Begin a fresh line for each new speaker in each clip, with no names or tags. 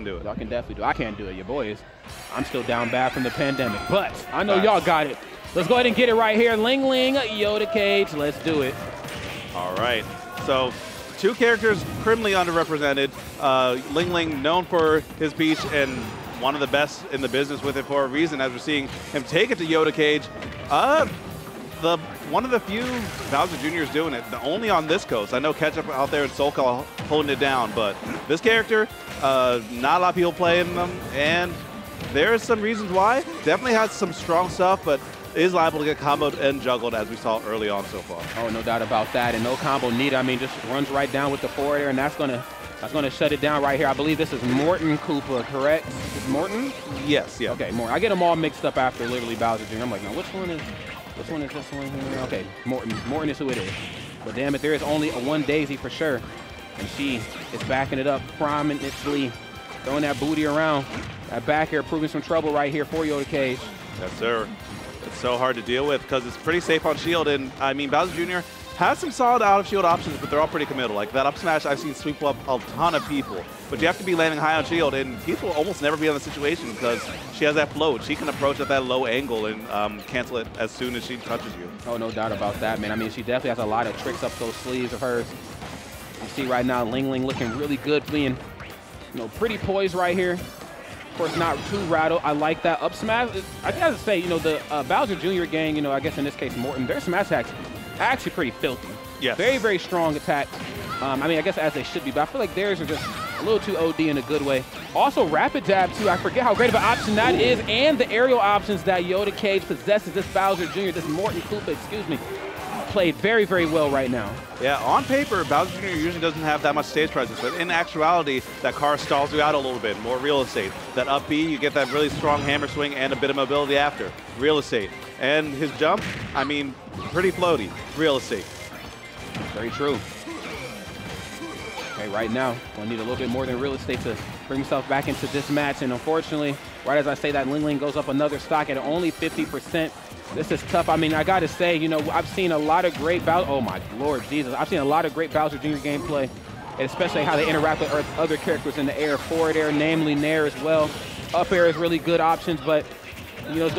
do it.
Y'all can definitely do it. I can't do it. Your boy is. I'm still down bad from the pandemic, but I know y'all got it. Let's go ahead and get it right here. LingLing, Yoda Cage. Let's do it.
All right. So 2 characters criminally underrepresented. LingLing, known for his beach and one of the best in the business with it for a reason, as we're seeing him take it to Yoda Cage. One of the few Bowser Jr.'s doing it, only on this coast. I know Ketchup out there in SoCal holding it down, but this character, not a lot of people playing them, and there's some reasons why. Definitely has some strong stuff, but is liable to get comboed and juggled, as we saw early on so far.
Oh, no doubt about that, and no combo needed. I mean, just runs right down with the forward air, and that's gonna shut it down right here. I believe this is Morton Koopa, correct? Is Morton?
Yes, yeah.
Okay, Morton. I get them all mixed up after literally Bowser Jr. I'm like, now which one is this one here? Okay, Morton. Morton is who it is. But damn it, there is only one Daisy for sure. And she is backing it up prominently, throwing that booty around. That back air proving some trouble right here for Yoda Cage.
Yes, sir. It's so hard to deal with because it's pretty safe on shield. And I mean, Bowser Jr. has some solid out of shield options, but they're all pretty committal. Like that up smash, I've seen sweep up a ton of people. But you have to be landing high on shield, and people almost never be in the situation because she has that float. She can approach at that low angle and cancel it as soon as she touches you.
Oh, no doubt about that, man. I mean, she definitely has a lot of tricks up those sleeves of hers. You see right now, LingLing looking really good, being, pretty poised right here. Of course, not too rattled. I like that up smash. I gotta say, the Bowser Jr. gang, I guess in this case Morton, their smash attacks actually pretty filthy.
Yes.
Very, very strong attacks. I mean, I guess as they should be, but I feel like theirs are just a little too OD in a good way. Also, rapid jab, too. I forget how great of an option that is, and the aerial options that Yoda Cage possesses. This Bowser Jr., this Morton Koopa, excuse me, played very, very well right now.
Yeah, on paper, Bowser Jr. usually doesn't have that much stage presence, but in actuality, that car stalls you out a little bit, more real estate. That up B, you get that really strong hammer swing and a bit of mobility after. Real estate. And his jump, I mean, pretty floaty. Real estate.
Very true. Okay, right now, gonna need a little bit more than real estate to bring himself back into this match, and unfortunately, right as I say that, LingLing goes up another stock at only 50%. This is tough. I mean, I gotta say, I've seen a lot of great Bowser. Oh my Lord Jesus! I've seen a lot of great Bowser Jr. gameplay, and especially how they interact with other characters in the air, forward air, namely Nair as well. Up air is really good options, but it's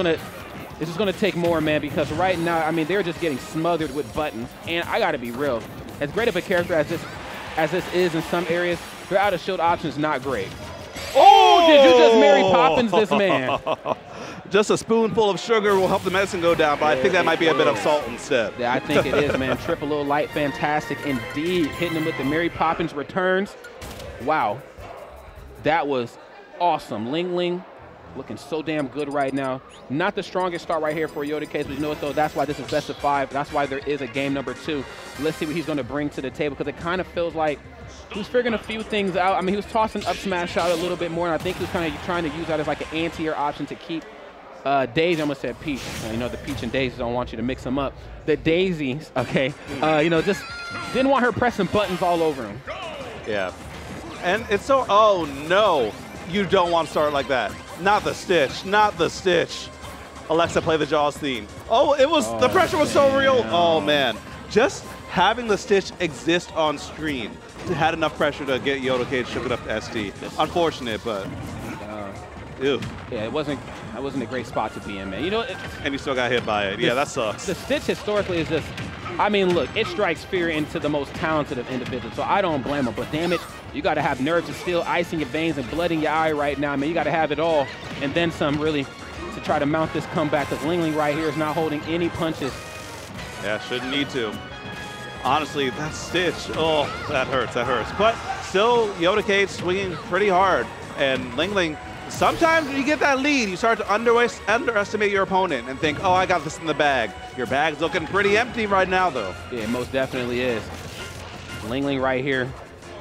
just gonna take more, man, because right now, I mean, they're just getting smothered with buttons, and I gotta be real. As great of a character as this is in some areas, their out of shield options not great. Oh, did you just Mary Poppins this man?
Just a spoonful of sugar will help the medicine go down, but I think that might be a bit of salt instead.
Yeah, I think it is, man. Triple little light, fantastic indeed. Hitting him with the Mary Poppins returns. Wow, that was awesome. LingLing looking so damn good right now. Not the strongest start right here for Yoda Cage, but you know what though? That's why this is best of 5. That's why there is a game number 2. Let's see what he's gonna bring to the table, because it kind of feels like he's figuring a few things out. I mean, he was tossing up smash out a little bit more, and I think he was kind of trying to use that as like an anti-air option to keep Daisy. I almost said Peach. The Peach and Daisy, don't want you to mix them up. The Daisies, okay, just didn't want her pressing buttons all over him.
Yeah, and it's so, oh no, you don't want to start like that. Not the Stitch, not the Stitch. Alexa, play the Jaws theme. Oh, the pressure was so real. Oh man, just having the Stitch exist on screen had enough pressure to get Yoda Cage shook up to ST. Unfortunate, but ew.
Yeah, that wasn't a great spot to be in, man.
And you still got hit by it. Yeah, that sucks.
The Stitch historically is just, I mean, look, it strikes fear into the most talented of individuals, so I don't blame him. But damn it, you got to have nerves of steel, ice in your veins, and blood in your eye right now, man. You got to have it all, and then some, really, to try to mount this comeback, because LingLing right here is not holding any punches.
Yeah, shouldn't need to. Honestly, that Stitch, oh, that hurts, But still, Yoda Cage swinging pretty hard, and LingLing, sometimes when you get that lead, you start to underestimate your opponent and think, oh, I got this in the bag. Your bag's looking pretty empty right now, though.
Yeah, it most definitely is. LingLing right here,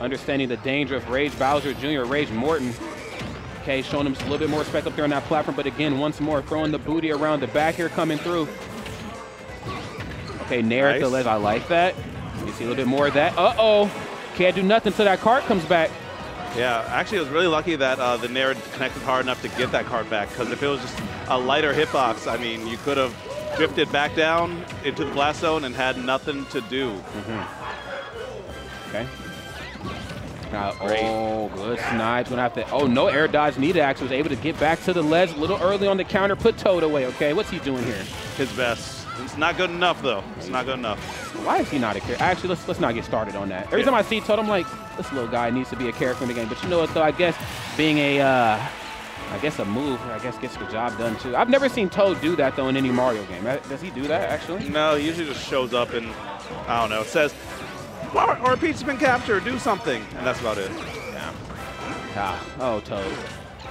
understanding the danger of Rage Bowser Jr., Rage Morton. Okay, showing him a little bit more respect up there on that platform, but again, once more, throwing the booty around the back here, coming through. Okay, Nair at the ledge, I like that. You see a little bit more of that. Uh-oh, can't do nothing until that card comes back.
Yeah, actually, it was really lucky that the Nair connected hard enough to get that card back, because if it was just a lighter hitbox, I mean, you could have drifted back down into the blast zone and had nothing to do.
Okay. Oh, good snipes. Gonna have to. Oh, no air dodge needed. Actually, was able to get back to the ledge a little early on the counter. Put Toad away. Okay, what's he doing here?
His best. It's not good enough though. It's not good enough.
Why is he not a character? Actually, let's not get started on that. Every time I see Toad, I'm like, this little guy needs to be a character in the game. But you know what though? I guess being a, I guess a move, I guess gets the job done too. I've never seen Toad do that though in any Mario game. Does he do that actually?
No, he usually just shows up and I don't know. It says, "Our Peach has been captured. Do something," and that's about it.
Yeah. Oh, Toad.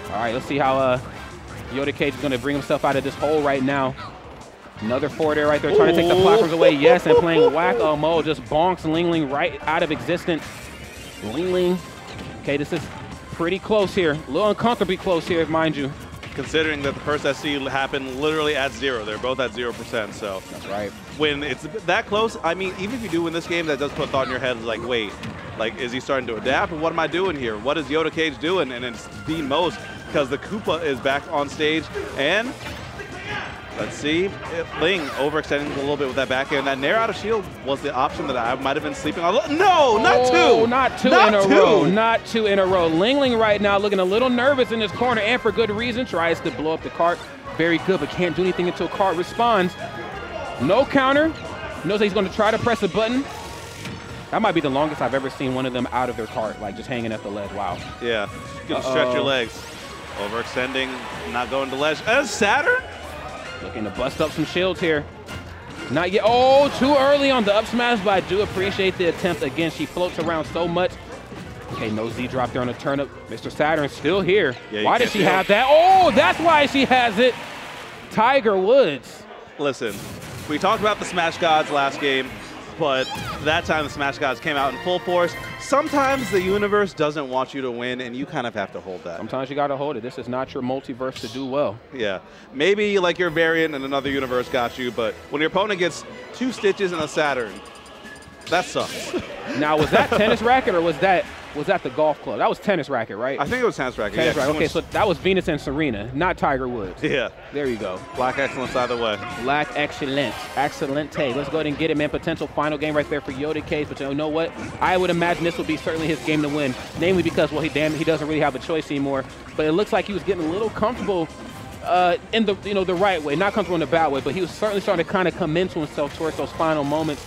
All right, let's see how Yoda Cage is going to bring himself out of this hole right now. Another forward air right there, trying to take the blockers away. Yes, and playing whack-a-mole, just bonks LingLing right out of existence. LingLing. Okay, this is pretty close here. A little uncomfortably close here, mind you.
Considering that the first SC happened literally at 0. They're both at 0%, so.
That's right.
When it's that close, I mean, even if you do win this game, that does put a thought in your head, like, wait, like, is he starting to adapt? What am I doing here? What is Yoda Cage doing? And it's the most, because the Koopa is back on stage, and let's see, Ling overextending a little bit with that back air. And that Nair out of shield was the option that I might have been sleeping on. No, not two!
Not two in a row. Not two in a row. LingLing right now looking a little nervous in this corner, and for good reason. Tries to blow up the cart. Very good, but can't do anything until cart responds. No counter. Knows that he's going to try to press a button. That might be the longest I've ever seen one of them out of their cart, like just hanging at the ledge. Wow.
Yeah, you can stretch your legs. Overextending, not going to ledge. And Saturn?
Looking to bust up some shields here. Not yet. Oh, too early on the up smash, but I do appreciate the attempt. Again, she floats around so much. Okay, no Z drop there on the turnip. Mr. Saturn still here. Yeah, why does she have that? Oh, that's why she has it. Tiger Woods.
Listen, we talked about the Smash Gods last game, but that time the Smash Gods came out in full force. Sometimes the universe doesn't want you to win, and you kind of have to hold that.
Sometimes you got to hold it. This is not your multiverse to do well.
Yeah. Maybe like your variant in another universe got you, but when your opponent gets 2 Stitches and a Saturn, that sucks.
Now, was that tennis racket or was that the golf club? That was tennis racket, right?
I think it was tennis racket.
Tennis racket. Okay, so that was Venus and Serena, not Tiger Woods.
Yeah.
There you go.
Black excellence either way.
Black excellence. Excellente. Let's go ahead and get it, man. Potential final game right there for Yoda Cage. But you know what? I would imagine this would be certainly his game to win. Namely because, well, he doesn't really have a choice anymore. But it looks like he was getting a little comfortable in the the right way. Not comfortable in the bad way, but he was certainly starting to kind of come into himself towards those final moments.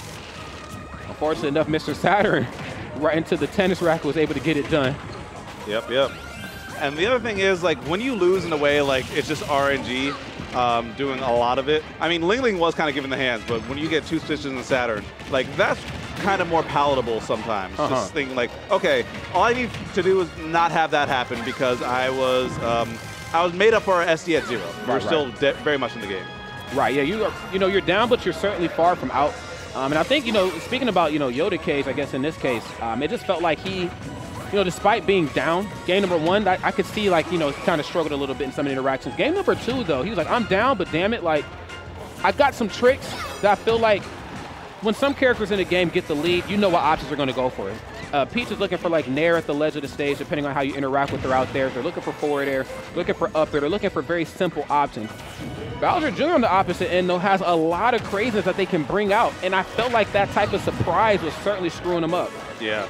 Unfortunately enough, Mr. Saturn right into the tennis racket was able to get it done.
Yep. And the other thing is, like, when you lose in a way like it's just RNG doing a lot of it. I mean, LingLing was kind of giving the hands, but when you get 2 Stitches in Saturn, like, that's kind of more palatable sometimes. Just thinking like, okay, all I need to do is not have that happen because I was made up for SD at 0. We're still very much in the game.
Right. Yeah. You're down, but you're certainly far from out. And I think, speaking about, Yoda Cage, I guess in this case, it just felt like he, despite being down, game number 1, I could see, like, kind of struggled a little bit in some of the interactions. Game number 2, though, he was like, I'm down, but damn it, like, I got some tricks that I feel like when some characters in the game get the lead, you know what options are going to go for it. Peach is looking for, like, Nair at the ledge of the stage, depending on how you interact with her out there. They're looking for forward air, looking for up air. They're looking for very simple options. Bowser Jr. on the opposite end, though, has a lot of craziness that they can bring out, and I felt like that type of surprise was certainly screwing them up.
Yeah.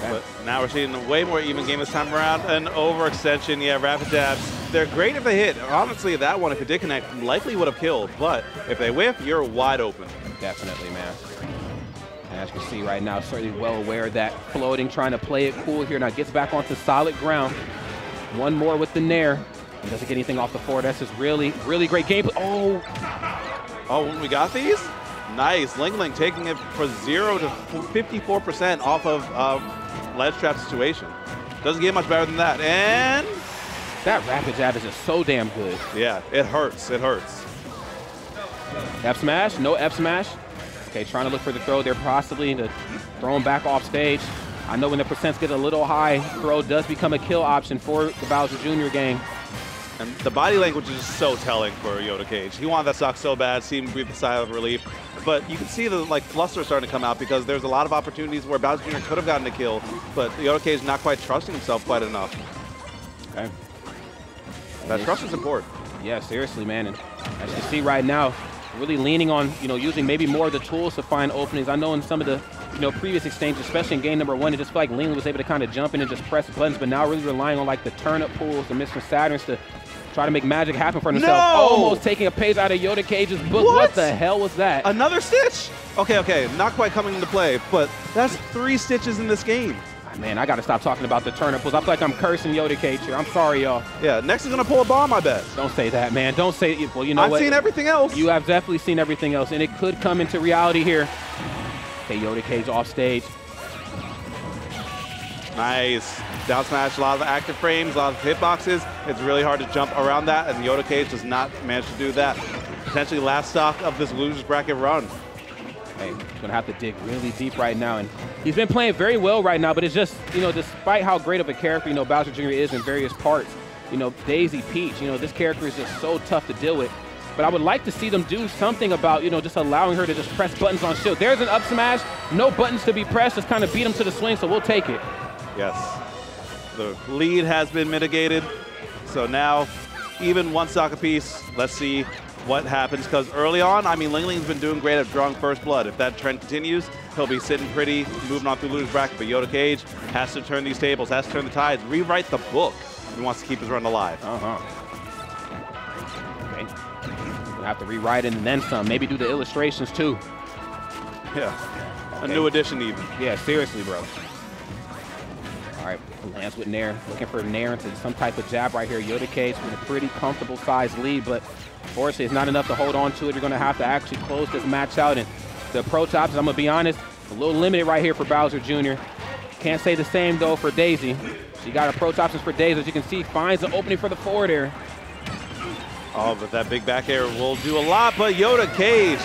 But now we're seeing a way more even game this time around. An overextension, yeah, rapid dabs. They're great if they hit. Honestly, that one, if it did connect, likely would have killed. But if they whiff, you're wide open.
Definitely, man. And as you can see right now, certainly well aware of that floating, trying to play it cool here. Now gets back onto solid ground. One more with the Nair. And doesn't get anything off the forward. That's just really, really great gameplay.
Oh, we got these? Nice. LingLing taking it for 0 to 54% off of ledge trap situation. Doesn't get much better than that. And
that rapid jab is just so damn good.
Yeah, it hurts. It hurts.
F smash, no F smash. Okay, trying to look for the throw there, possibly to throw him back off stage. I know when the percents get a little high, throw does become a kill option for the Bowser Jr. game.
And the body language is just so telling for Yoda Cage. He wanted that stock so bad, seemed to breathe a sigh of relief. But you can see the fluster starting to come out because there's a lot of opportunities where Bowser Jr. could have gotten a kill, but Yoda Cage not quite trusting himself quite enough.
Okay.
That trust is important.
Yeah, seriously, man. And as you see right now, really leaning on, using maybe more of the tools to find openings. I know in some of the previous exchanges, especially in game number 1, it just felt like LingLing was able to kind of jump in and just press buttons, but now really relying on like the turnip pulls, the Mr. Saturns to try to make magic happen for himself.
No!
Almost taking a page out of Yoda Cage's book. What the hell was that?
Another stitch? Okay, not quite coming into play, but that's 3 stitches in this game.
Man, I got to stop talking about the turnip pulls. I feel like I'm cursing Yoda Cage here. I'm sorry, y'all.
Yeah, next is going to pull a bomb, I bet.
Don't say that, man. Don't say it. Well, you know what?
I've seen everything else.
You have definitely seen everything else, and it could come into reality here. Okay, Yoda Cage off stage.
Nice. Down smash, a lot of active frames, a lot of hitboxes. It's really hard to jump around that, and Yoda Cage does not manage to do that. Potentially last stock of this loser's bracket run.
Hey, he's going to have to dig really deep right now. And he's been playing very well right now, but it's just, despite how great of a character, Bowser Jr. is in various parts, Daisy, Peach, this character is just so tough to deal with. But I would like to see them do something about, just allowing her to just press buttons on shield. There's an up smash, no buttons to be pressed, just kind of beat him to the swing, so we'll take it.
Yes. The lead has been mitigated. So now, even 1 stock apiece. Let's see what happens, because early on, LingLing's been doing great at drawing first blood. If that trend continues, he'll be sitting pretty, moving on through loser's bracket. But Yoda Cage has to turn these tables, has to turn the tides, rewrite the book if he wants to keep his run alive.
Okay. We'll have to rewrite it and then some. Maybe do the illustrations too.
Yeah.
Okay.
A new edition even.
Yeah, seriously, bro. All right, lands with Nair, looking for Nair into some type of jab right here. Yoda Cage with a pretty comfortable size lead, but unfortunately it's not enough to hold on to it. You're gonna have to actually close this match out, and the approach options, I'm gonna be honest, a little limited right here for Bowser Jr. Can't say the same though for Daisy. She got approach options for Daisy, as you can see, finds an opening for the forward air.
Oh, but that big back air will do a lot, but Yoda Cage,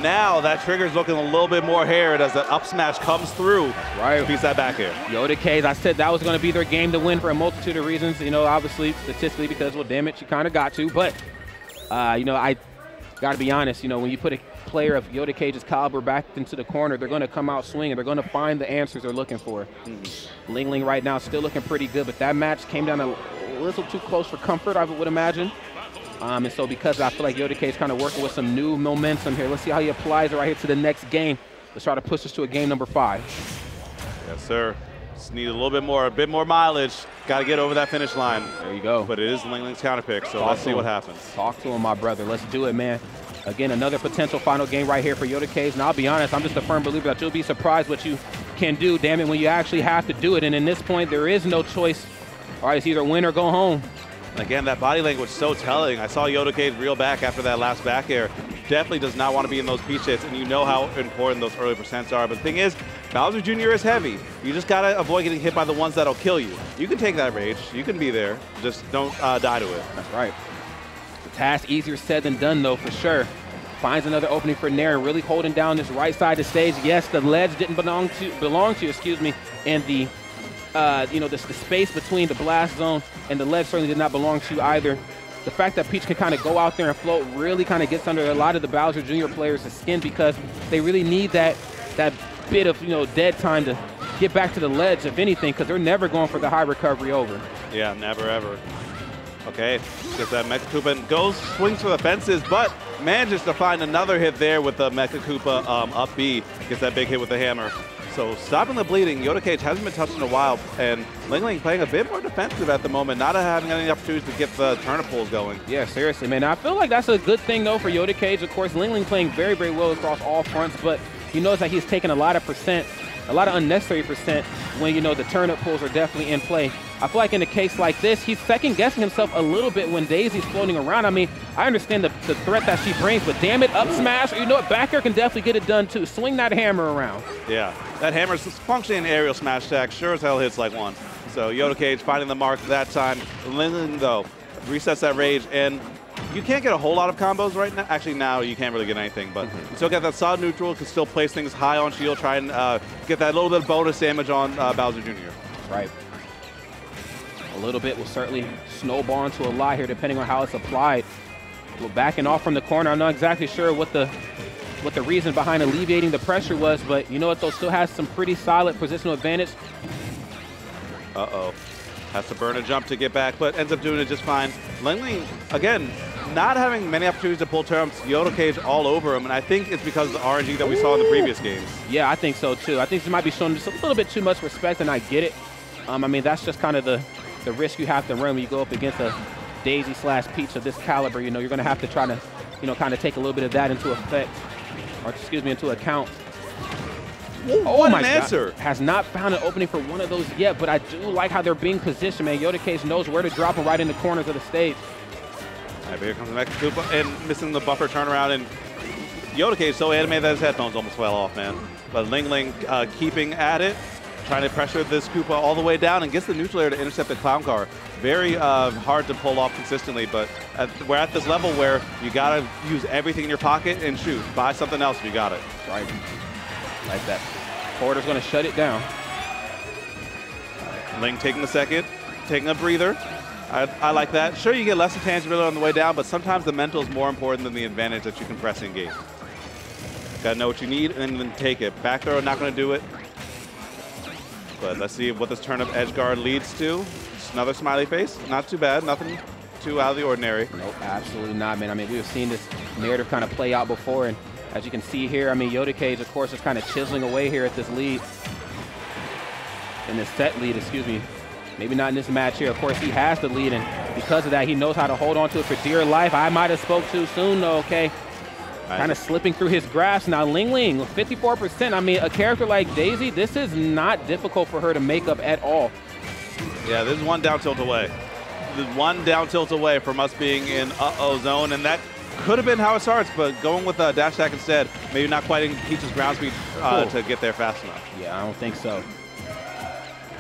now that trigger's looking a little bit more haired as that up smash comes through.
Right.
Beats that back air.
Yoda Cage, I said that was going to be their game to win for a multitude of reasons, obviously statistically because, well, damn it, you kind of got to. But, I got to be honest, when you put a player of Yoda Cage's caliber back into the corner, they're going to come out swinging. They're going to find the answers they're looking for. LingLing right now still looking pretty good, but that match came down a little too close for comfort, I would imagine. And so because I feel like Yoda Cage kind of working with some new momentum here. Let's see how he applies it right here to the next game. Let's try to push us to a game number 5.
Yes, sir. Just need a bit more mileage. Got to get over that finish line.
There you go.
But it is LingLing's counter pick, so let's see what happens.
Talk to him, my brother. Let's do it, man. Again, another potential final game right here for Yoda Cage. And I'll be honest, I'm just a firm believer that you'll be surprised what you can do, damn it, when you actually have to do it. And in this point, there is no choice. All right, it's either win or go home.
Again, that body language so telling. I saw Yoda Cage reel back after that last back air. Definitely does not want to be in those peach hits, and you know how important those early percents are. But the thing is, Bowser Jr. is heavy. You just got to avoid getting hit by the ones that'll kill you. You can take that rage. You can be there. Just don't die to it.
That's right. The task easier said than done, though, for sure. Finds another opening for Nair, really holding down this right side of the stage. Yes, the ledge didn't belong to, and the the space between the blast zone and the ledge certainly did not belong to you either. The fact that Peach can kind of go out there and float really kind of gets under a lot of the Bowser Jr. players' skin, because they really need that bit of dead time to get back to the ledge, if anything, because they're never going for the high recovery over.
Yeah, never ever. Okay, gets that Mecha Koopa and swings for the fences, but manages to find another hit there with the Mecha Koopa up B. Gets that big hit with the hammer. So stopping the bleeding, Yoda Cage hasn't been touched in a while, and LingLing playing a bit more defensive at the moment, not having any opportunities to get the turnip pulls going.
Yeah, seriously, man. I feel like that's a good thing, though, for Yoda Cage. Of course, LingLing playing very, very well across all fronts, but you notice that he's taking a lot of unnecessary percent when, the turnip pulls are definitely in play. I feel like in a case like this, he's second-guessing himself a little bit when Daisy's floating around. I mean, I understand the threat that she brings, but damn it, up smash, back air can definitely get it done too. Swing that hammer around. Yeah,
that hammer's functioning an aerial smash attack, sure as hell hits like one. So Yoda Cage finding the mark that time. LingLing, though, resets that rage, and you can't get a whole lot of combos right now. Actually, now you can't really get anything, but you still get that solid neutral, can still place things high on shield, try and get that little bit of bonus damage on Bowser Jr.
Right. A little bit will certainly snowball into a lot here, depending on how it's applied. We're backing off from the corner. I'm not exactly sure what the reason behind alleviating the pressure was, but you know what, though, still has some pretty solid positional advantage.
Uh-oh. Has to burn a jump to get back, but ends up doing it just fine. LingLing, again, not having many opportunities to pull turns, Yoda Cage all over him, and I think it's because of the RNG that we saw in the previous games.
Yeah, I think so too. I think this might be showing just a little bit too much respect, and I get it. I mean, that's just kind of the risk you have to run when you go up against a Daisy / Peach of this caliber. You know, you're going to have to try to, you know, kind of take a little bit of that into effect, or excuse me, into account.
Ooh,
oh
what
my
an answer.
God. Has not found an opening for one of those yet, but I do like how they're being positioned, man. Yoda Cage knows where to drop them right in the corners of the stage.
All right, here comes the next Koopa, and missing the buffer turnaround, and Yoda Cage so animated that his headphones almost fell off, man. But LingLing keeping at it, trying to pressure this Koopa all the way down, and gets the neutral air to intercept the clown car. Very hard to pull off consistently, but we're at this level where you gotta use everything in your pocket and shoot. Buy something else if you got it.
Right. Like that. Porter's gonna shut it down.
Ling taking a second, taking a breather. I like that. Sure, you get less intangibility on the way down, but sometimes the mental is more important than the advantage that you can press in game. Gotta know what you need and then take it. Back throw, not gonna do it. But let's see what this turn of edge guard leads to. Just another smiley face. Not too bad, nothing too out of the ordinary.
Nope, absolutely not, man. I mean, we've seen this narrative kind of play out before, and as you can see here, I mean, Yoda Cage, of course, is kind of chiseling away here at this lead. In this set lead, excuse me. Maybe not in this match here. Of course, he has the lead, and because of that, he knows how to hold on to it for dear life. I might have spoke too soon, though, okay? Kind of slipping through his grasp. Now, LingLing, 54%. I mean, a character like Daisy, this is not difficult for her to make up at all.
Yeah, this is one down tilt away. This is one down tilt away from us being in uh-oh zone, and that could have been how it starts, but going with a dash attack instead, maybe not quite in Peach's ground speed to get there fast enough.
Yeah, I don't think so.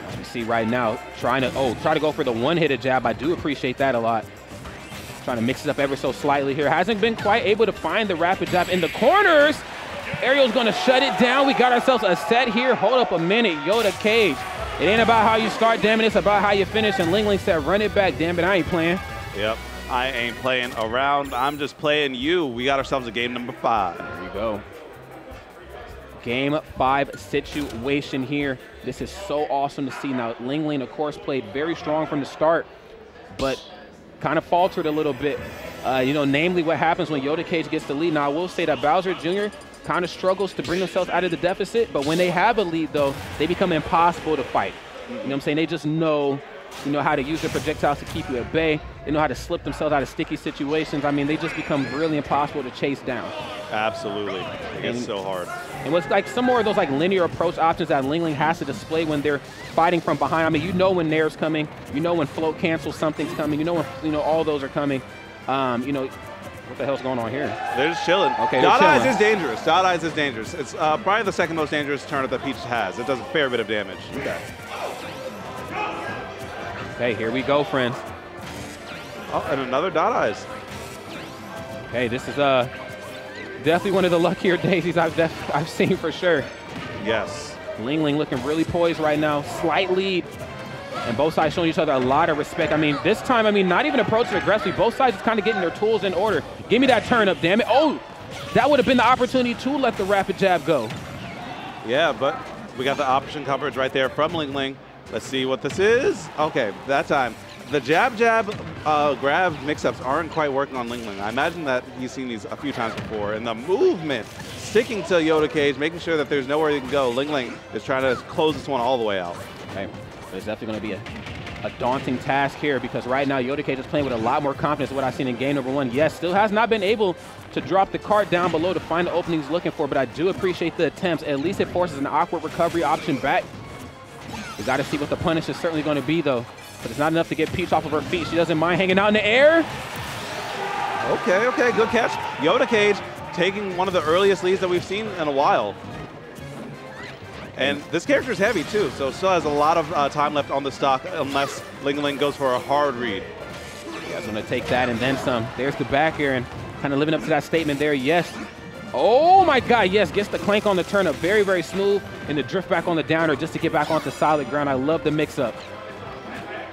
As we see right now, try to go for the one-hitter jab. I do appreciate that a lot. Trying to mix it up ever so slightly here. Hasn't been quite able to find the rapid jab in the corners. Ariel's gonna shut it down. We got ourselves a set here. Hold up a minute, Yoda Cage. It ain't about how you start, damn it, it's about how you finish. And LingLing said, run it back, damn it, I ain't playing.
Yep, I ain't playing around. I'm just playing you. We got ourselves a game number 5.
There you go. Game 5 situation here. This is so awesome to see. Now, LingLing, of course, played very strong from the start, but kind of faltered a little bit. You know, namely what happens when Yoda Cage gets the lead. Now, I will say that Bowser Jr. kind of struggles to bring themselves out of the deficit, but when they have a lead, though, they become impossible to fight. You know what I'm saying? They just know, you know, how to use their projectiles to keep you at bay. They know how to slip themselves out of sticky situations. I mean, they just become really impossible to chase down. Absolutely. It gets so hard. And what's like some more of those like linear approach options that LingLing has to display when they're fighting from behind. I mean, you know when Nair's coming, you know when float cancel something's coming, you know when, you know, all those are coming. You know, what the hell's going on here? They're just chilling. Okay,
Dot Eyes is dangerous. Dot Eyes is dangerous. It's probably the second most dangerous turnip that Peach has. It does a fair bit of damage.
Okay. Okay, here we go, friends.
Oh, and another Dot Eyes.
Okay, this is definitely one of the luckier daisies I've seen for sure.
Yes.
LingLing looking really poised right now. Slight lead. And both sides showing each other a lot of respect. I mean, this time, I mean, not even approaching aggressively. Both sides just kind of getting their tools in order. Give me that turn up, damn it. Oh, that would have been the opportunity to let the rapid jab go.
Yeah, but we got the option coverage right there from LingLing. Let's see what this is. Okay, that time. The jab grab mix-ups aren't quite working on LingLing. I imagine that he's seen these a few times before. And the movement, sticking to Yoda Cage, making sure that there's nowhere he can go. LingLing is trying to close this one all the way out.
Okay. It's definitely going to be a daunting task here because right now Yoda Cage is playing with a lot more confidence than what I've seen in game number 1. Yes, still has not been able to drop the cart down below to find the opening he's looking for, but I do appreciate the attempts. At least it forces an awkward recovery option back. We got to see what the punish is certainly going to be, though. But it's not enough to get Peach off of her feet. She doesn't mind hanging out in the air.
Okay, okay, good catch. Yoda Cage taking one of the earliest leads that we've seen in a while. And this character is heavy, too, so still has a lot of time left on the stock unless LingLing goes for a hard read.
Yeah, I'm going to take that and then some. There's the back air and kind of living up to that statement there. Yes. Oh, my God, yes. Gets the clank on the turn up. Very, very smooth. And the drift back on the downer just to get back onto solid ground. I love the mix-up.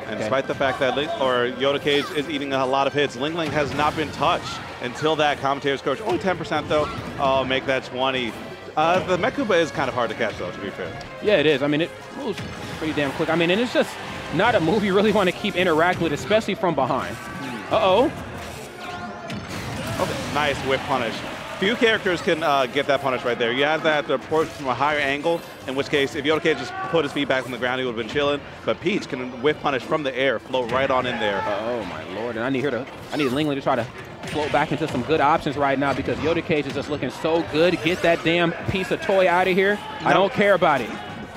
And despite the fact that Yoda Cage is eating a lot of hits, LingLing has not been touched until that commentator's coach. Only 10% though. Oh, make that 20. The Mech Koopa is kind of hard to catch though, to be fair.
Yeah, it is. I mean, it moves pretty damn quick. I mean, and it's just not a move you really want to keep interacting with, especially from behind. Uh-oh.
Okay, nice whip punish. Few characters can get that punish right there. You have that approach from a higher angle, in which case, if Yoda Cage just put his feet back on the ground, he would have been chilling. But Peach can whip punish from the air, float right on in there.
Oh my lord! And I need LingLing to try to float back into some good options right now because Yoda Cage is just looking so good. Get that damn piece of toy out of here. I don't care about it.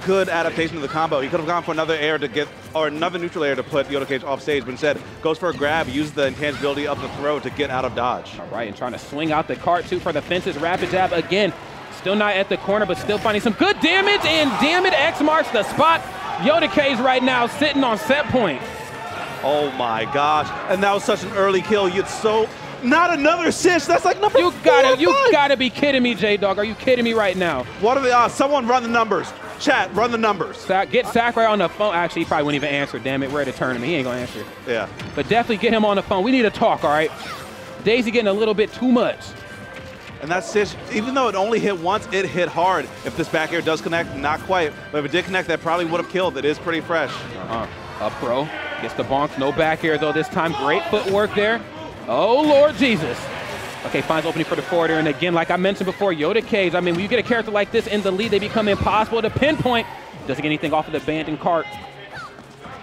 Good adaptation of the combo. He could have gone for another air to get, or another neutral air to put Yoda Cage off stage, but instead goes for a grab, uses the intangibility of the throw to get out of dodge.
All right, and trying to swing out the cart too for the fences. Rapid jab again. Still not at the corner, but still finding some good damage, and damn it, X marks the spot. Yoda Cage right now sitting on set point.
Oh my gosh, and that was such an early kill. You'd so, not another sitch, that's like number
You gotta be kidding me, J-Dog. Are you kidding me right now?
What are the odds? Someone run the numbers. Chat, run the numbers.
Get Sakurai on the phone. Actually, he probably wouldn't even answer. Damn it, we're at a tournament. He ain't gonna answer.
Yeah.
But definitely get him on the phone. We need to talk, all right? Daisy getting a little bit too much.
And that stitch, even though it only hit once, it hit hard. If this back air does connect, not quite. But if it did connect, that probably would have killed. It is pretty fresh.
Up pro, gets the bonk. No back air though this time. Great footwork there. Oh, Lord Jesus. Okay, finds opening for the forward air, and again, like I mentioned before, Yoda Cage, I mean, when you get a character like this in the lead, they become impossible to pinpoint. Doesn't get anything off of the abandoned cart.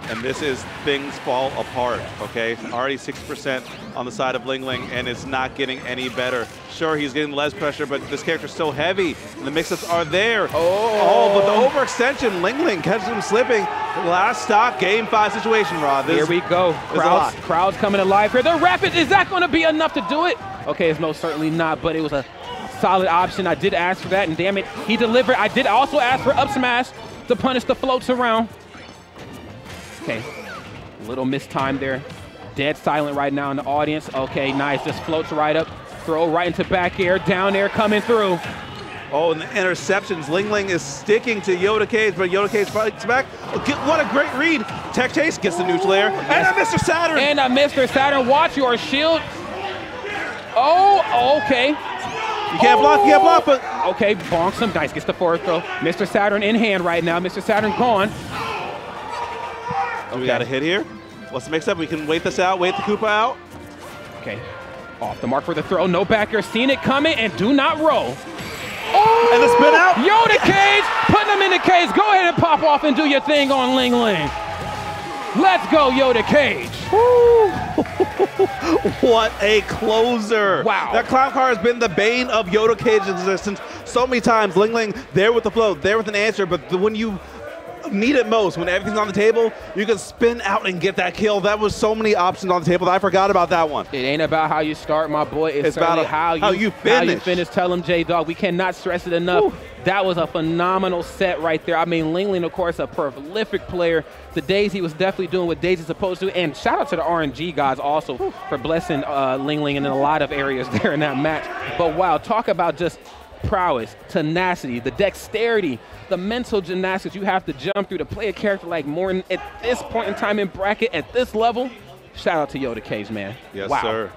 And this is things fall apart, okay? Already 6% on the side of LingLing, and it's not getting any better. Sure, he's getting less pressure, but this character's so heavy, and the mix-ups are there. Oh, but the overextension, LingLing catches him slipping. Last stock, game 5 situation, Rod.
Here we go. Crowds coming alive here. The rapid, is that going to be enough to do it? Okay, it's most certainly not, but it was a solid option. I did ask for that, and damn it, he delivered. I did also ask for up smash to punish the floats around. Okay, little mistime there. Dead silent right now in the audience. Okay, nice, just floats right up. Throw right into back air, down air coming through.
Oh, and the interceptions. LingLing is sticking to Yoda Cage, but Yoda Cage fights back. What a great read. Tech chase gets the neutral air. And a Mr. Saturn.
And a Mr. Saturn, watch your shield. Oh, okay.
You can't block, but...
Okay, bonks him. Nice, gets the forward throw. Mr. Saturn in hand right now. Mr. Saturn gone.
Okay. We got a hit here. What's the mix-up? We can wait this out, wait the Koopa out.
Okay, off the mark for the throw. No back air, seen it coming, and do not roll.
Oh! And the spin out.
Yoda Cage, putting him in the cage. Go ahead and pop off and do your thing on LingLing. Let's go, Yoda Cage.
What a closer.
Wow.
That clown car has been the bane of Yoda Cage's existence so many times. LingLing there with the float, there with an answer, but when you need it most, when everything's on the table, you can spin out and get that kill. That was so many options on the table that I forgot about that one.
It ain't about how you start, my boy. It's
about
how you finish. Tell him, J-Dog. We cannot stress it enough. Woo. That was a phenomenal set right there. I mean, LingLing, of course, a prolific player. The Daisy was definitely doing what Daisy's supposed to. And shout out to the RNG guys also for blessing LingLing in a lot of areas there in that match. But wow, talk about just prowess, tenacity, the dexterity, the mental gymnastics you have to jump through to play a character like Morton at this point in time in bracket, at this level. Shout out to Yoda Cage, man.
Yes,
wow.
sir.